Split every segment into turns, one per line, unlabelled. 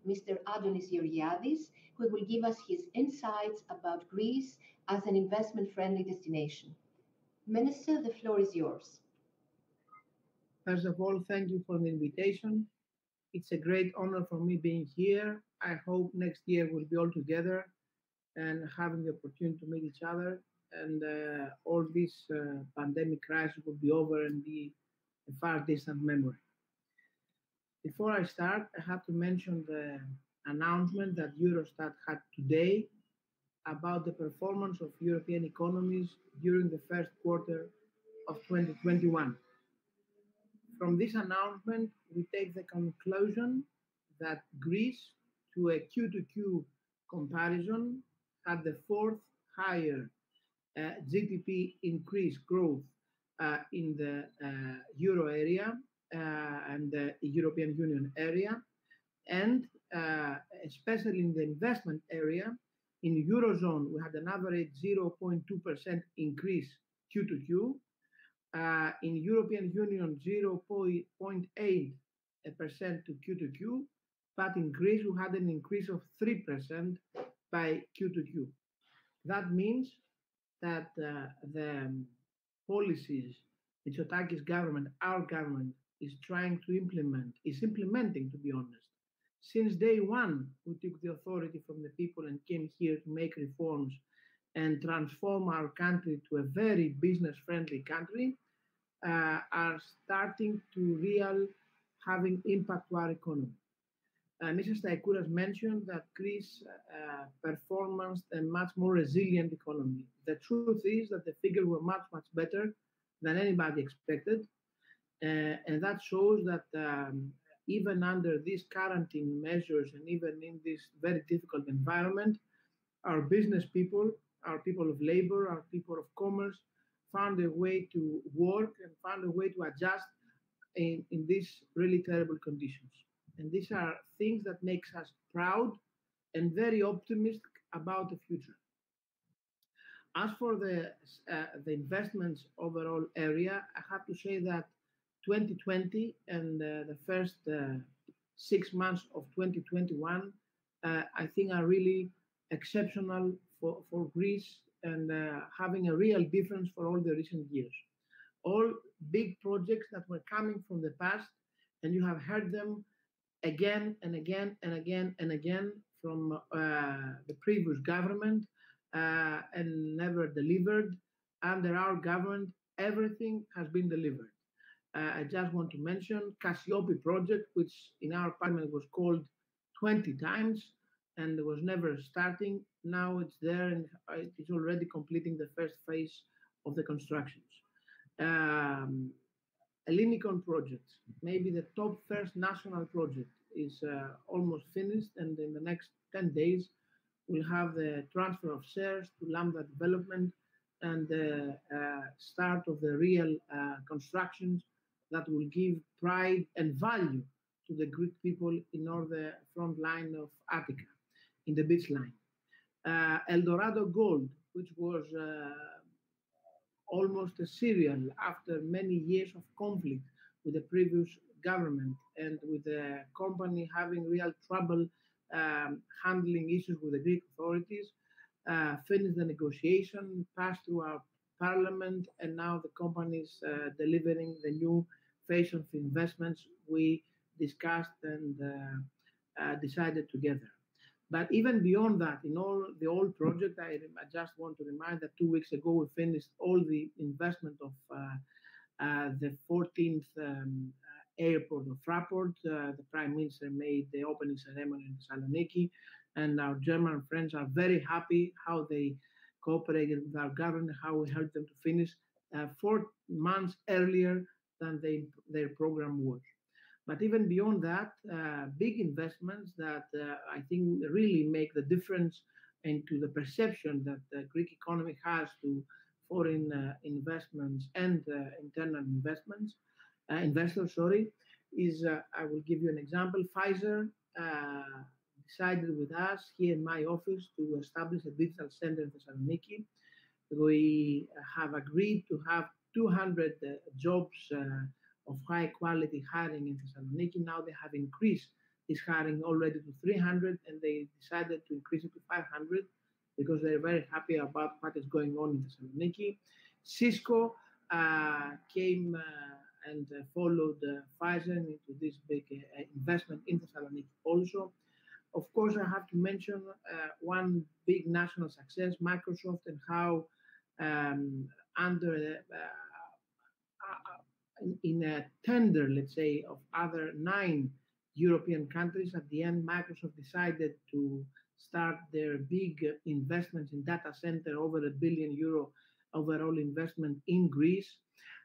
Mr. Άδωνις Γεωργιάδης, who will give us his insights about Greece as an investment-friendly destination. Minister, the floor is yours.
First of all, thank you for the invitation. It's a great honor for me being here. I hope next year we'll be all together and having the opportunity to meet each other, and all this pandemic crisis will be over and be a far distant memory. Before I start, I have to mention the announcement that Eurostat had today about the performance of European economies during the first quarter of 2021. From this announcement, we take the conclusion that Greece, to a Q2Q comparison, had the fourth higher GDP increase growth in the Euro area and the European Union area, and especially in the investment area. In Eurozone, we had an average 0.2% increase Q2Q. In European Union, 0.8% to Q2Q, but in Greece, we had an increase of 3% by Q2Q. That means that the policies Mitsotakis government, our government, is implementing, to be honest. Since day one, we took the authority from the people and came here to make reforms and transform our country to a very business-friendly country, are starting to having impact to our economy. Mrs. Staikouras mentioned that Greece performed a much more resilient economy. The truth is that the figures were much, much better than anybody expected. And that shows that even under these quarantine measures and even in this very difficult environment, our business people, our people of labor, our people of commerce, found a way to work and found a way to adjust in these really terrible conditions. And these are things that makes us proud and very optimistic about the future. As for the investments overall area, I have to say that 2020 and the first 6 months of 2021, I think are really exceptional for Greece and having a real difference for all the recent years. All big projects that were coming from the past, and you have heard them again and again and again and again from the previous government and never delivered. Under our government, everything has been delivered. I just want to mention Cassiope project, which in our parliament was called 20 times and was never starting. Now it's there and it is already completing the first phase of the constructions. Ellinikon project, maybe the top first national project, is almost finished, and in the next 10 days we'll have the transfer of shares to Lambda Development and the start of the real constructions that will give pride and value to the Greek people in all the front line of Attica, in the beach line. Eldorado Gold, which was almost a serial after many years of conflict with the previous government and with the company having real trouble handling issues with the Greek authorities, finished the negotiation, passed through our parliament, and now the company is delivering the new phase of investments we discussed and decided together. But even beyond that, in all the old project, I just want to remind that 2 weeks ago we finished all the investment of the 14th airport of Fraport. The Prime Minister made the opening ceremony in Thessaloniki, and our German friends are very happy how they cooperated with our government, how we helped them to finish 4 months earlier than their program was. But even beyond that, big investments that I think really make the difference into the perception that the Greek economy has to foreign investments and internal investors, is, I will give you an example. Pfizer decided with us here in my office to establish a digital center in Thessaloniki. We have agreed to have 200 jobs of high quality hiring in Thessaloniki. Now they have increased is hiring already to 300, and they decided to increase it to 500 because they're very happy about what is going on in Thessaloniki. Cisco came and followed Pfizer into this big investment in Thessaloniki also. Of course, I have to mention one big national success, Microsoft, and how under in a tender, let's say, of other 9 European countries, at the end, Microsoft decided to start their big investments in data center, over €1 billion overall investment in Greece.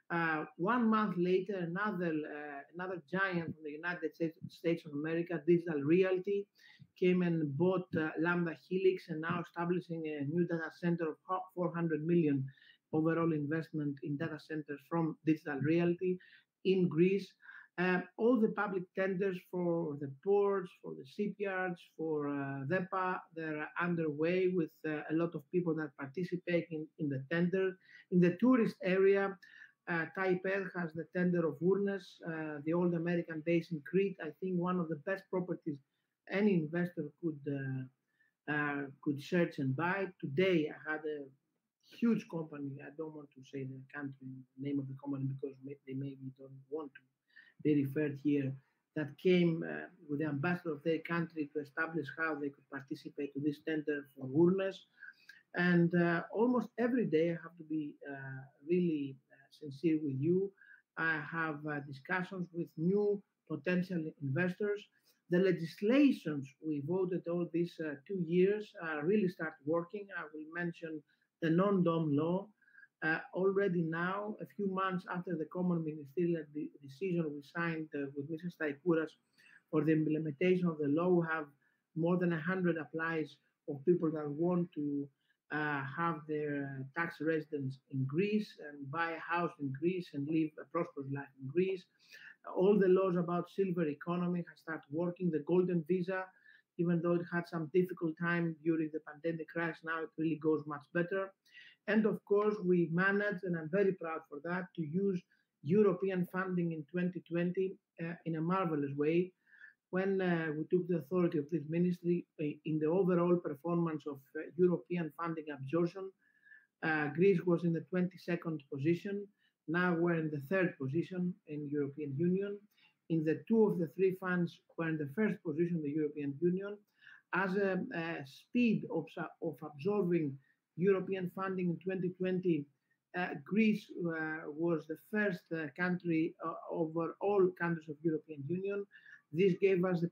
1 month later, another giant from the United States of America, Digital Realty, came and bought Lambda Helix, and now establishing a new data center of 400 million overall investment in data centers from Digital Realty in Greece. All the public tenders for the ports, for the shipyards, for DEPA, they're underway with a lot of people that participate in the tender. In the tourist area, Taipei has the tender of Urnes, the old American base in Crete. I think one of the best properties any investor could search and buy. Today, I had a huge company. I don't want to say the country, name of the company, because they maybe don't want to be referred here, that came with the ambassador of their country to establish how they could participate to this tender for Urnes. And almost every day, I have to be really sincere with you, I have discussions with new potential investors. The legislations we voted all these 2 years really start working. I will mention the non-dom law. Already now, a few months after the common ministerial decision we signed with Mrs. Staikouras for the implementation of the law, we have more than 100 applies of people that want to have their tax residence in Greece and buy a house in Greece and live a prosperous life in Greece. All the laws about silver economy have started working. The golden visa, even though it had some difficult time during the pandemic crisis, now it really goes much better. And of course, we managed, and I'm very proud for that, to use European funding in 2020 in a marvelous way. When we took the authority of this ministry, in the overall performance of European funding absorption, Greece was in the 22nd position. Now we're in the 3rd position in European Union. In the 2 of the 3 funds, we're in the 1st position in the European Union. As a speed of absorbing European funding in 2020, Greece was the 1st country over all countries of European Union. This gave us the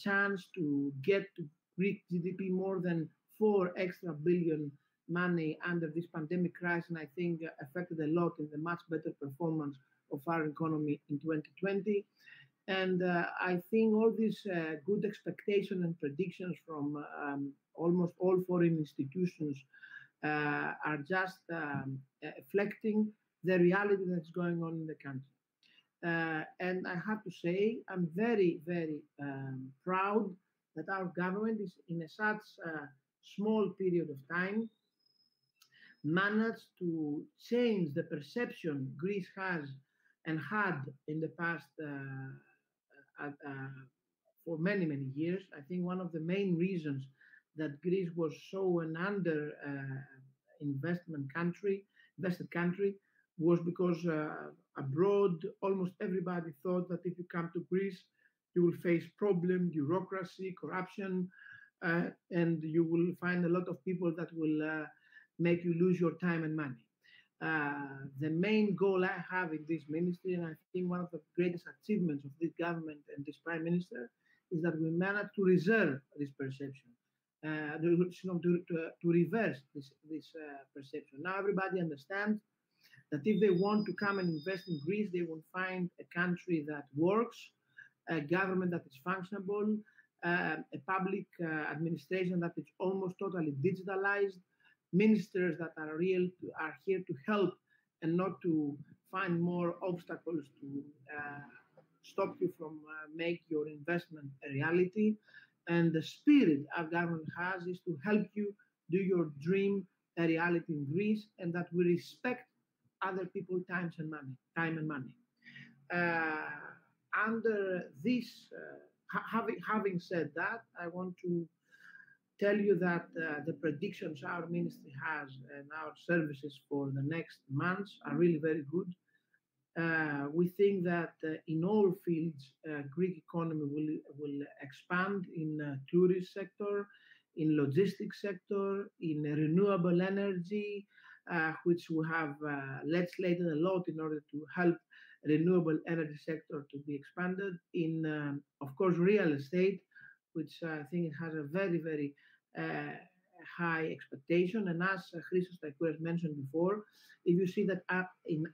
chance to get to Greek GDP more than 4 extra billion money under this pandemic crisis, and I think affected a lot in the much better performance of our economy in 2020. And I think all these good expectations and predictions from almost all foreign institutions are just reflecting the reality that's going on in the country. And I have to say, I'm very, very proud that our government is in such a small period of time managed to change the perception Greece has and had in the past for many, many years. I think one of the main reasons that Greece was so an invested country was because abroad, almost everybody thought that if you come to Greece, you will face problem, bureaucracy, corruption, and you will find a lot of people that will make you lose your time and money. The main goal I have in this ministry, and I think one of the greatest achievements of this government and this prime minister, is that we managed to reserve this perception, to reverse this perception. Now everybody understands that if they want to come and invest in Greece, they will find a country that works, a government that is functionable, a public administration that is almost totally digitalized, ministers that are here to help and not to find more obstacles to stop you from make your investment a reality. And the spirit our government has is to help you do your dream a reality in Greece, and that we respect other people's time and money. under this, having said that, I want to tell you that the predictions our ministry has and our services for the next months are really very good. We think that in all fields, Greek economy will expand in tourist sector, in logistics sector, in renewable energy, which we have legislated a lot in order to help renewable energy sector to be expanded. In, of course, real estate, which I think has a very, very high expectation. And as Christos Taikouras mentioned before, if you see that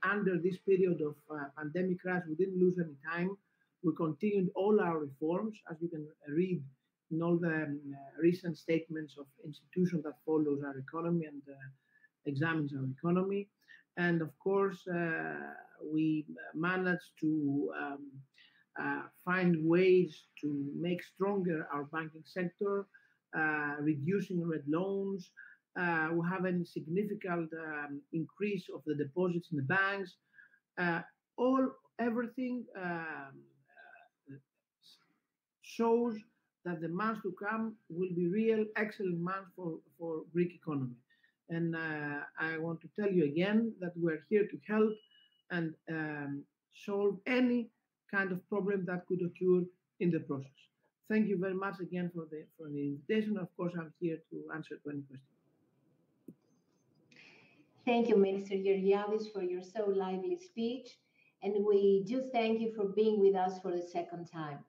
under this period of pandemic crash, we didn't lose any time. We continued all our reforms, as you can read in all the recent statements of institutions that follows our economy and examines our economy. And of course, we managed to find ways to make stronger our banking sector, reducing red loans. We have a significant increase of the deposits in the banks. Everything shows that the months to come will be real excellent months for Greek economy. And I want to tell you again that we're here to help and solve any kind of problem that could occur in the process. Thank you very much again for the invitation. Of course, I'm here to answer any questions.
Thank you, Minister Georgiadis, for your so lively speech. And we do thank you for being with us for the second time.